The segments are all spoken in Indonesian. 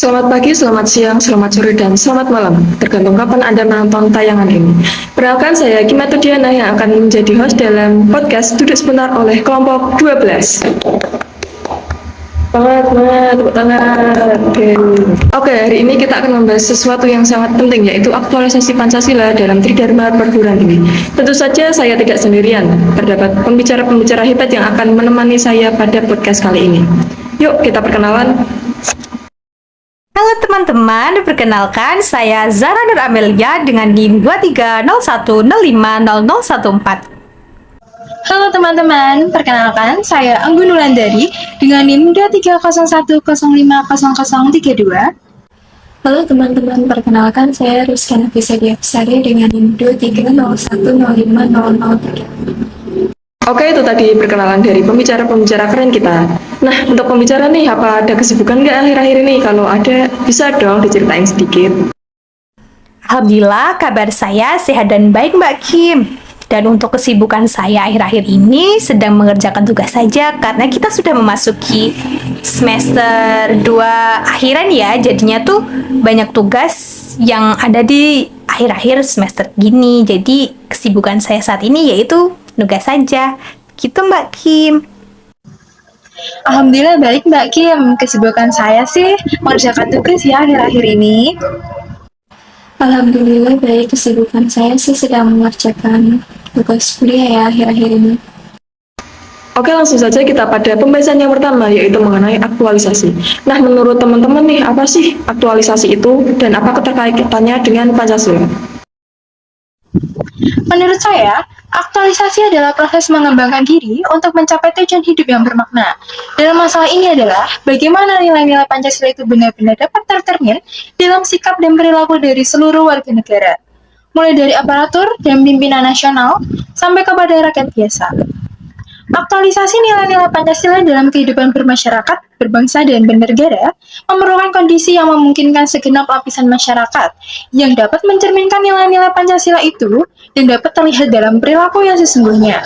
Selamat pagi, selamat siang, selamat sore, dan selamat malam, tergantung kapan Anda menonton tayangan ini. Perkenalkan saya Kimatu Diana yang akan menjadi host dalam podcast Duduk Sebentar oleh kelompok 12. Semangat, tepuk tangan. Oke, hari ini kita akan membahas sesuatu yang sangat penting, yaitu aktualisasi Pancasila dalam Tridharma Perguruan Tinggi. Tentu saja saya tidak sendirian, terdapat pembicara-pembicara hebat yang akan menemani saya pada podcast kali ini. Yuk, kita perkenalan. Halo teman-teman, perkenalkan saya Zara Nur Amelia dengan NIM 2301050014. Halo teman-teman, perkenalkan saya Anggun Nulandari dengan NIM 2301050032. Halo teman-teman, perkenalkan saya Rizka Nafisa Diapsari dengan NIM 2301050003. Oke, itu tadi perkenalan dari pembicara-pembicara keren kita. Nah, untuk pembicara nih, apa ada kesibukan nggak akhir-akhir ini? Kalau ada, bisa dong diceritain sedikit. Alhamdulillah, kabar saya sehat dan baik Mbak Kim. Dan untuk kesibukan saya akhir-akhir ini sedang mengerjakan tugas saja karena kita sudah memasuki semester 2 akhiran ya. Jadinya tuh banyak tugas yang ada di akhir-akhir semester gini. Jadi kesibukan saya saat ini yaitu nugas saja. Gitu Mbak Kim. Alhamdulillah baik Mbak Kim, kesibukan saya sih mengerjakan tugas ya akhir-akhir ini. Alhamdulillah baik, kesibukan saya sih sedang mengerjakan tugas kuliah ya akhir-akhir ini. Oke, langsung saja kita pada pembahasan yang pertama, yaitu mengenai aktualisasi. Nah, menurut teman-teman nih, apa sih aktualisasi itu dan apa keterkaitannya dengan Pancasila? Menurut saya, aktualisasi adalah proses mengembangkan diri untuk mencapai tujuan hidup yang bermakna. Dalam masalah ini adalah bagaimana nilai-nilai Pancasila itu benar-benar dapat tercermin dalam sikap dan perilaku dari seluruh warga negara, mulai dari aparatur dan pimpinan nasional sampai kepada rakyat biasa. Aktualisasi nilai-nilai Pancasila dalam kehidupan bermasyarakat, berbangsa, dan bernegara memerlukan kondisi yang memungkinkan segenap lapisan masyarakat yang dapat mencerminkan nilai-nilai Pancasila itu dan dapat terlihat dalam perilaku yang sesungguhnya.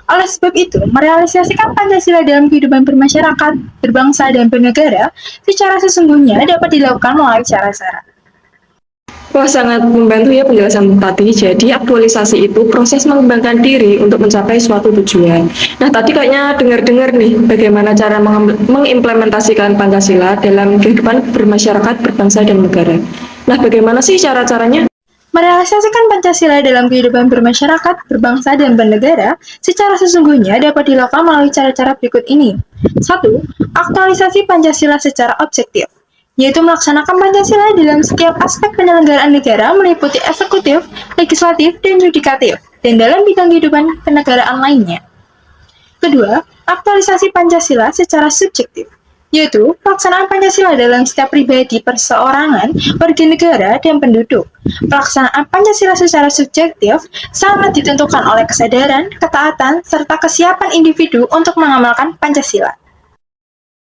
Oleh sebab itu, merealisasikan Pancasila dalam kehidupan bermasyarakat, berbangsa, dan bernegara secara sesungguhnya dapat dilakukan melalui cara-cara. Wah, sangat membantu ya penjelasan tadi. Jadi, aktualisasi itu proses mengembangkan diri untuk mencapai suatu tujuan. Nah, tadi kayaknya dengar-dengar nih bagaimana cara mengimplementasikan Pancasila dalam kehidupan bermasyarakat, berbangsa, dan negara. Nah, bagaimana sih cara-caranya? Merealisasikan Pancasila dalam kehidupan bermasyarakat, berbangsa, dan bernegara secara sesungguhnya dapat dilakukan melalui cara-cara berikut ini. 1. Aktualisasi Pancasila secara objektif, yaitu melaksanakan Pancasila dalam setiap aspek penyelenggaraan negara meliputi eksekutif, legislatif, dan yudikatif, dan dalam bidang kehidupan kenegaraan lainnya. Kedua, aktualisasi Pancasila secara subjektif, yaitu pelaksanaan Pancasila dalam setiap pribadi perseorangan, warga negara, dan penduduk. Pelaksanaan Pancasila secara subjektif sangat ditentukan oleh kesadaran, ketaatan, serta kesiapan individu untuk mengamalkan Pancasila.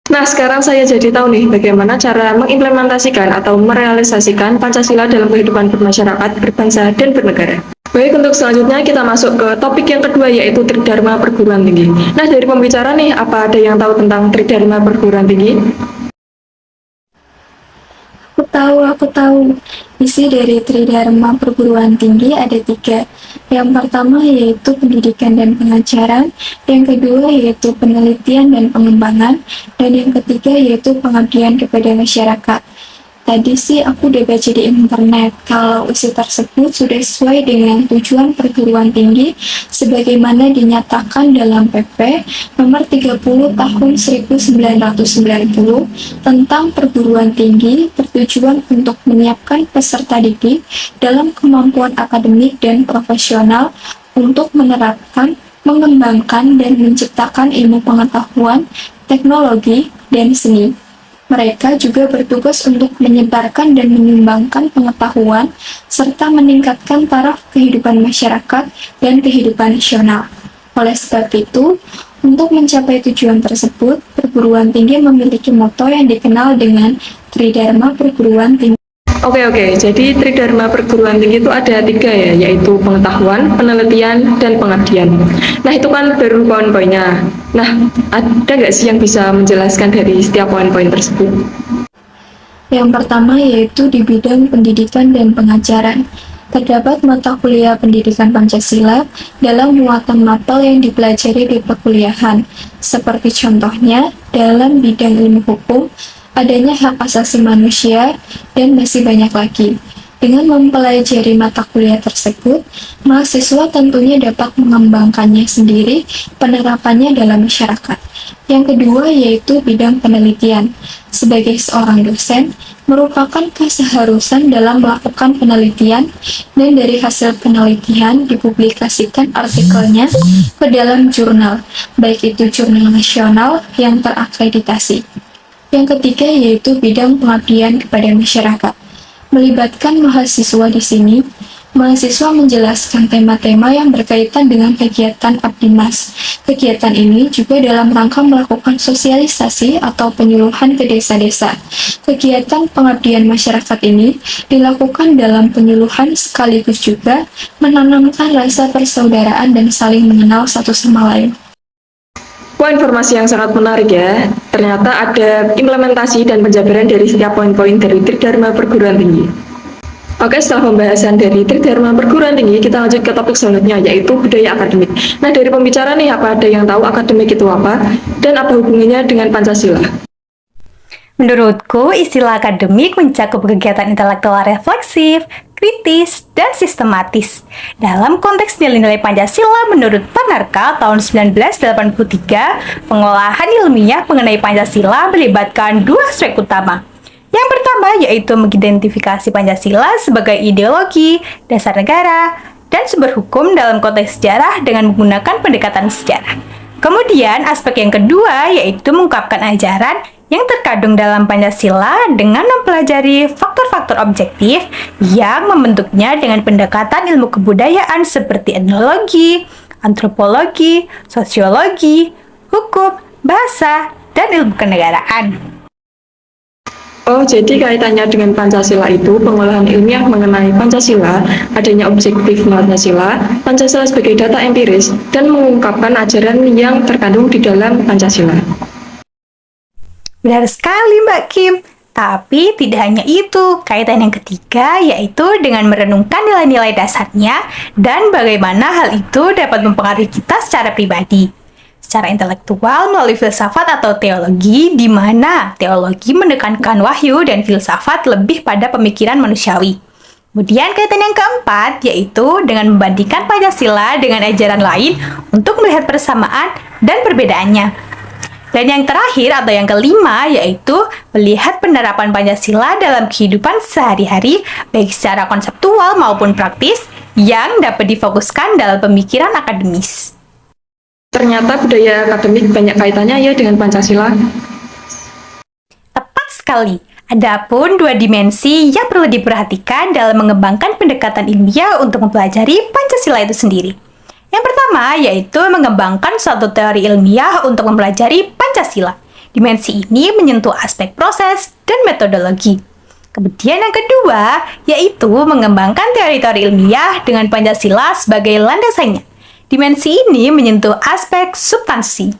Nah, sekarang saya jadi tahu nih bagaimana cara mengimplementasikan atau merealisasikan Pancasila dalam kehidupan bermasyarakat, berbangsa, dan bernegara. Baik, untuk selanjutnya kita masuk ke topik yang kedua, yaitu Tridharma Perguruan Tinggi. Nah, dari pembicara nih, apa ada yang tahu tentang Tridharma Perguruan Tinggi? Aku tahu. Isi dari Tridharma Perguruan Tinggi ada 3. Yang pertama yaitu pendidikan dan pengajaran, yang kedua yaitu penelitian dan pengembangan, dan yang ketiga yaitu pengabdian kepada masyarakat. Tadi sih aku udah baca di internet kalau isi tersebut sudah sesuai dengan tujuan perguruan tinggi sebagaimana dinyatakan dalam PP nomor 30 tahun 1990 tentang perguruan tinggi bertujuan untuk menyiapkan peserta didik dalam kemampuan akademik dan profesional untuk menerapkan, mengembangkan, dan menciptakan ilmu pengetahuan, teknologi, dan seni. Mereka juga bertugas untuk menyebarkan dan menyumbangkan pengetahuan serta meningkatkan taraf kehidupan masyarakat dan kehidupan nasional. Oleh sebab itu, untuk mencapai tujuan tersebut, perguruan tinggi memiliki motto yang dikenal dengan Tridharma Perguruan Tinggi. Oke, jadi Tridharma Perguruan Tinggi itu ada 3 ya, yaitu pengetahuan, penelitian, dan pengabdian. Nah, itu kan baru poin-poinnya. Nah, ada nggak sih yang bisa menjelaskan dari setiap poin-poin tersebut? Yang pertama yaitu di bidang pendidikan dan pengajaran. Terdapat mata kuliah pendidikan Pancasila dalam muatan mapel yang dipelajari di perkuliahan, seperti contohnya dalam bidang ilmu hukum, adanya hak asasi manusia, dan masih banyak lagi. Dengan mempelajari mata kuliah tersebut, mahasiswa tentunya dapat mengembangkannya sendiri penerapannya dalam masyarakat. Yang kedua yaitu bidang penelitian. Sebagai seorang dosen, merupakan keseharusan dalam melakukan penelitian dan dari hasil penelitian dipublikasikan artikelnya ke dalam jurnal, baik itu jurnal nasional yang terakreditasi. Yang ketiga yaitu bidang pengabdian kepada masyarakat. Melibatkan mahasiswa di sini, mahasiswa menjelaskan tema-tema yang berkaitan dengan kegiatan Abdimas. Kegiatan ini juga dalam rangka melakukan sosialisasi atau penyuluhan ke desa-desa. Kegiatan pengabdian masyarakat ini dilakukan dalam penyuluhan sekaligus juga menanamkan rasa persaudaraan dan saling mengenal satu sama lain. Wah, informasi yang sangat menarik ya. Ternyata ada implementasi dan penjabaran dari setiap poin-poin dari Tridharma Perguruan Tinggi. Oke, setelah pembahasan dari Tridharma Perguruan Tinggi, kita lanjut ke topik selanjutnya, yaitu budaya akademik. Nah, dari pembicara nih, apa ada yang tahu akademik itu apa? Dan apa hubungannya dengan Pancasila? Menurutku, istilah akademik mencakup kegiatan intelektual refleksif, kritis, dan sistematis. Dalam konteks nilai-nilai Pancasila, menurut Panarka tahun 1983, pengolahan ilmiah mengenai Pancasila melibatkan dua aspek utama. Yang pertama yaitu mengidentifikasi Pancasila sebagai ideologi, dasar negara, dan sumber hukum dalam konteks sejarah dengan menggunakan pendekatan sejarah. Kemudian aspek yang kedua yaitu mengungkapkan ajaran yang terkandung dalam Pancasila dengan mempelajari faktor-faktor objektif yang membentuknya dengan pendekatan ilmu kebudayaan seperti etnologi, antropologi, sosiologi, hukum, bahasa, dan ilmu kenegaraan. Oh, jadi kaitannya dengan Pancasila itu pengolahan ilmiah mengenai Pancasila, adanya objektif Pancasila, Pancasila sebagai data empiris, dan mengungkapkan ajaran yang terkandung di dalam Pancasila. Benar sekali Mbak Kim. Tapi tidak hanya itu, kaitan yang ketiga yaitu dengan merenungkan nilai-nilai dasarnya dan bagaimana hal itu dapat mempengaruhi kita secara pribadi. Secara intelektual melalui filsafat atau teologi, di mana teologi menekankan wahyu dan filsafat lebih pada pemikiran manusiawi. Kemudian kaitan yang keempat yaitu dengan membandingkan Pancasila dengan ajaran lain untuk melihat persamaan dan perbedaannya. Dan yang terakhir atau yang kelima yaitu melihat penerapan Pancasila dalam kehidupan sehari-hari baik secara konseptual maupun praktis yang dapat difokuskan dalam pemikiran akademis. Ternyata budaya akademik banyak kaitannya ya dengan Pancasila. Tepat sekali. Adapun dua dimensi yang perlu diperhatikan dalam mengembangkan pendekatan ilmiah untuk mempelajari Pancasila itu sendiri. Yang pertama yaitu mengembangkan suatu teori ilmiah untuk mempelajari Pancasila. Dimensi ini menyentuh aspek proses dan metodologi. Kemudian yang kedua yaitu mengembangkan teori-teori ilmiah dengan Pancasila sebagai landasannya. Dimensi ini menyentuh aspek substansi.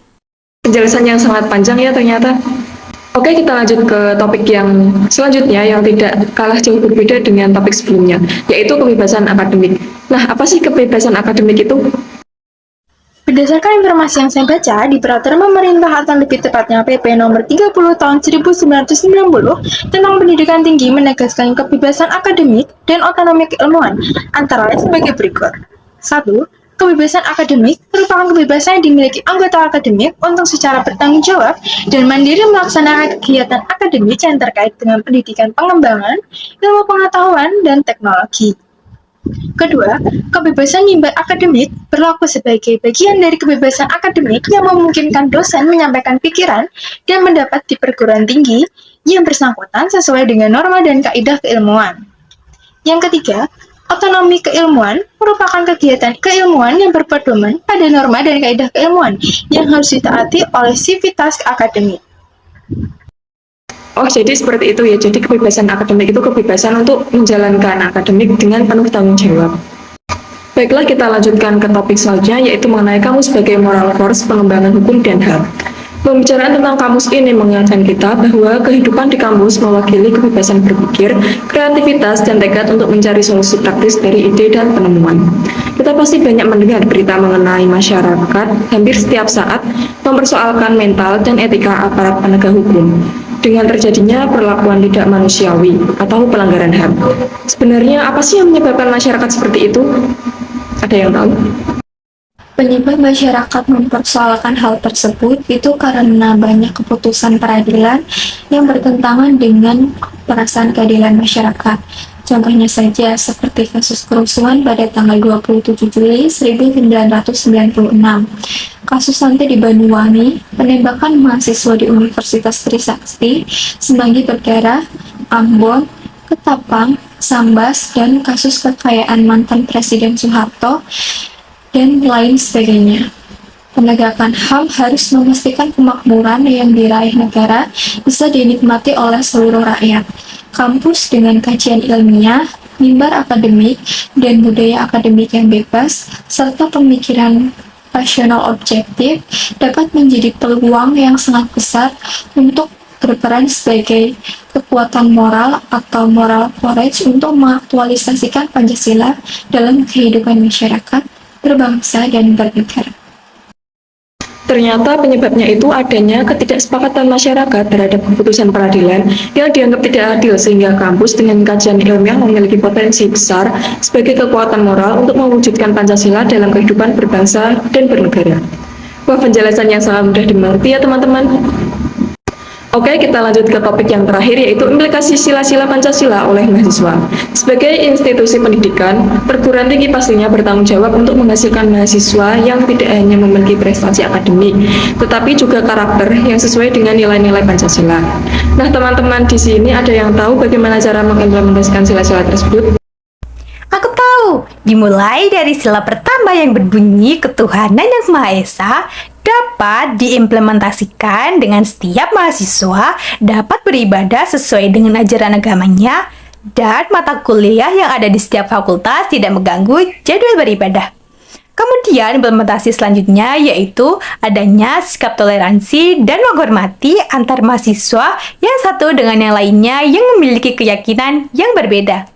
Penjelasan yang sangat panjang ya ternyata. Oke, kita lanjut ke topik yang selanjutnya yang tidak kalah jauh berbeda dengan topik sebelumnya, yaitu kebebasan akademik. Nah, apa sih kebebasan akademik itu? Berdasarkan informasi yang saya baca, di Peraturan Pemerintah atau lebih tepatnya PP nomor 30 tahun 1990 tentang pendidikan tinggi menegaskan kebebasan akademik dan otonomi keilmuan, antara lain sebagai berikut. 1. Kebebasan akademik merupakan kebebasan yang dimiliki anggota akademik untuk secara bertanggung jawab dan mandiri melaksanakan kegiatan akademik yang terkait dengan pendidikan pengembangan, ilmu pengetahuan, dan teknologi. Kedua, kebebasan mimbar akademik berlaku sebagai bagian dari kebebasan akademik yang memungkinkan dosen menyampaikan pikiran dan pendapat di perguruan tinggi yang bersangkutan sesuai dengan norma dan kaidah keilmuan. Yang ketiga, otonomi keilmuan merupakan kegiatan keilmuan yang berpedoman pada norma dan kaidah keilmuan yang harus ditaati oleh sivitas akademik. Oh, jadi seperti itu ya. Jadi kebebasan akademik itu kebebasan untuk menjalankan akademik dengan penuh tanggung jawab. Baiklah, kita lanjutkan ke topik selanjutnya, yaitu mengenai kamu sebagai moral force pengembangan hukum dan HAM. Pembicaraan tentang kampus ini mengingatkan kita bahwa kehidupan di kampus mewakili kebebasan berpikir, kreativitas, dan tekad untuk mencari solusi praktis dari ide dan penemuan. Kita pasti banyak mendengar berita mengenai masyarakat hampir setiap saat mempersoalkan mental dan etika aparat penegak hukum dengan terjadinya perlakuan tidak manusiawi atau pelanggaran HAM. Sebenarnya apa sih yang menyebabkan masyarakat seperti itu? Ada yang tahu? Penyebab masyarakat mempersoalkan hal tersebut itu karena banyak keputusan peradilan yang bertentangan dengan perasaan keadilan masyarakat. Contohnya saja seperti kasus kerusuhan pada tanggal 27 Juli 1996, kasus Santi di Banyuwangi, penembakan mahasiswa di Universitas Trisakti, Semanggi berdarah, Ambon, Ketapang, Sambas, dan kasus kekayaan mantan Presiden Soeharto, dan lain sebagainya. Penegakan HAM harus memastikan kemakmuran yang diraih negara bisa dinikmati oleh seluruh rakyat. Kampus dengan kajian ilmiah, mimbar akademik, dan budaya akademik yang bebas, serta pemikiran rasional objektif dapat menjadi peluang yang sangat besar untuk berperan sebagai kekuatan moral atau moral courage untuk mengaktualisasikan Pancasila dalam kehidupan masyarakat, berbangsa, dan bernegara. Ternyata penyebabnya itu adanya ketidaksepakatan masyarakat terhadap keputusan peradilan yang dianggap tidak adil sehingga kampus dengan kajian ilmiah memiliki potensi besar sebagai kekuatan moral untuk mewujudkan Pancasila dalam kehidupan berbangsa dan bernegara. Wah, penjelasan yang sangat mudah dimengerti ya teman-teman. Oke, kita lanjut ke topik yang terakhir yaitu implikasi sila-sila Pancasila oleh mahasiswa. Sebagai institusi pendidikan, perguruan tinggi pastinya bertanggung jawab untuk menghasilkan mahasiswa yang tidak hanya memiliki prestasi akademik, tetapi juga karakter yang sesuai dengan nilai-nilai Pancasila. Nah, teman-teman di sini ada yang tahu bagaimana cara mengimplementasikan sila-sila tersebut? Aku tahu, dimulai dari sila pertama yang berbunyi ketuhanan yang Maha Esa dapat diimplementasikan dengan setiap mahasiswa dapat beribadah sesuai dengan ajaran agamanya dan mata kuliah yang ada di setiap fakultas tidak mengganggu jadwal beribadah. Kemudian implementasi selanjutnya yaitu adanya sikap toleransi dan menghormati antar mahasiswa yang satu dengan yang lainnya yang memiliki keyakinan yang berbeda.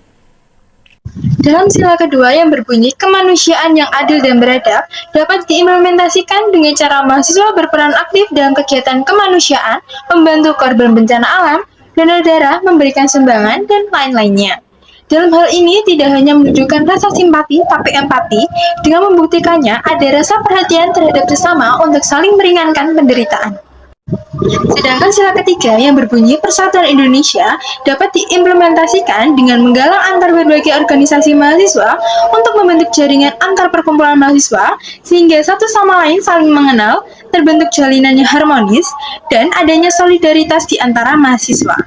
Dalam sila kedua yang berbunyi kemanusiaan yang adil dan beradab dapat diimplementasikan dengan cara mahasiswa berperan aktif dalam kegiatan kemanusiaan, membantu korban bencana alam, donor darah, memberikan sumbangan, dan lain-lainnya. Dalam hal ini tidak hanya menunjukkan rasa simpati tapi empati dengan membuktikannya ada rasa perhatian terhadap sesama untuk saling meringankan penderitaan. Sedangkan sila ketiga yang berbunyi Persatuan Indonesia dapat diimplementasikan dengan menggalang antar berbagai organisasi mahasiswa untuk membentuk jaringan antar perkumpulan mahasiswa sehingga satu sama lain saling mengenal, terbentuk jalinan yang harmonis, dan adanya solidaritas di antara mahasiswa.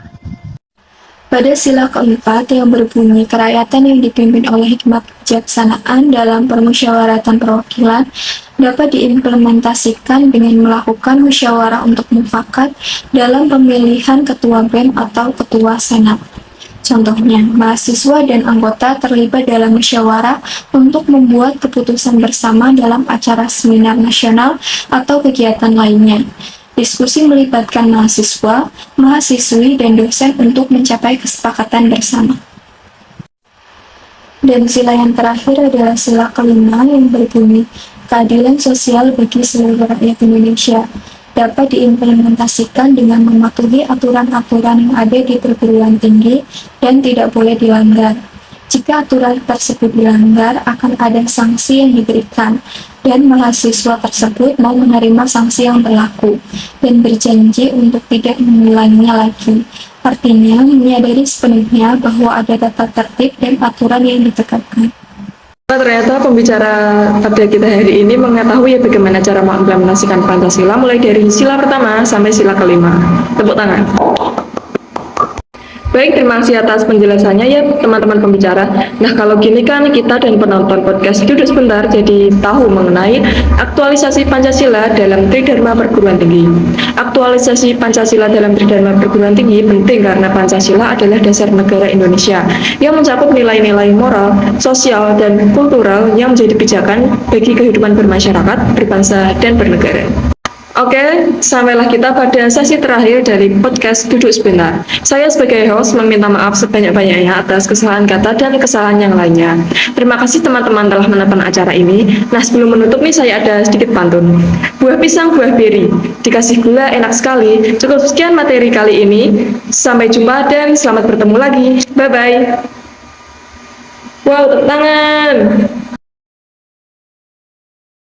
Pada sila keempat yang berbunyi kerakyatan yang dipimpin oleh hikmat kebijaksanaan dalam permusyawaratan perwakilan dapat diimplementasikan dengan melakukan musyawarah untuk mufakat dalam pemilihan ketua BEM atau ketua senat. Contohnya, mahasiswa dan anggota terlibat dalam musyawarah untuk membuat keputusan bersama dalam acara seminar nasional atau kegiatan lainnya. Diskusi melibatkan mahasiswa, mahasiswi, dan dosen untuk mencapai kesepakatan bersama. Dan sila yang terakhir adalah sila kelima yang berbunyi keadilan sosial bagi seluruh rakyat Indonesia dapat diimplementasikan dengan mematuhi aturan-aturan yang ada di perguruan tinggi dan tidak boleh dilanggar. Jika aturan tersebut dilanggar, akan ada sanksi yang diberikan, dan mahasiswa tersebut mau menerima sanksi yang berlaku dan berjanji untuk tidak mengulanginya lagi. Artinya, menyadari sepenuhnya bahwa ada tata tertib dan aturan yang ditegakkan. Ternyata pembicara pada kita hari ini mengetahui bagaimana cara mengimplementasikan Pancasila mulai dari sila pertama sampai sila kelima. Tepuk tangan. Baik, terima kasih atas penjelasannya ya teman-teman pembicara. Nah, kalau gini kan kita dan penonton podcast duduk sebentar jadi tahu mengenai aktualisasi Pancasila dalam Tridharma Perguruan Tinggi. Aktualisasi Pancasila dalam Tridharma Perguruan Tinggi penting karena Pancasila adalah dasar negara Indonesia yang mencakup nilai-nilai moral, sosial, dan kultural yang menjadi pijakan bagi kehidupan bermasyarakat, berbangsa, dan bernegara. Oke, sampailah kita pada sesi terakhir dari podcast Duduk Sebentar. Saya sebagai host meminta maaf sebanyak-banyaknya atas kesalahan kata dan kesalahan yang lainnya. Terima kasih teman-teman telah menonton acara ini. Nah, sebelum menutup nih saya ada sedikit pantun. Buah pisang, buah beri, dikasih gula enak sekali. Cukup sekian materi kali ini. Sampai jumpa dan selamat bertemu lagi. Bye-bye. Wow, tepuk tangan.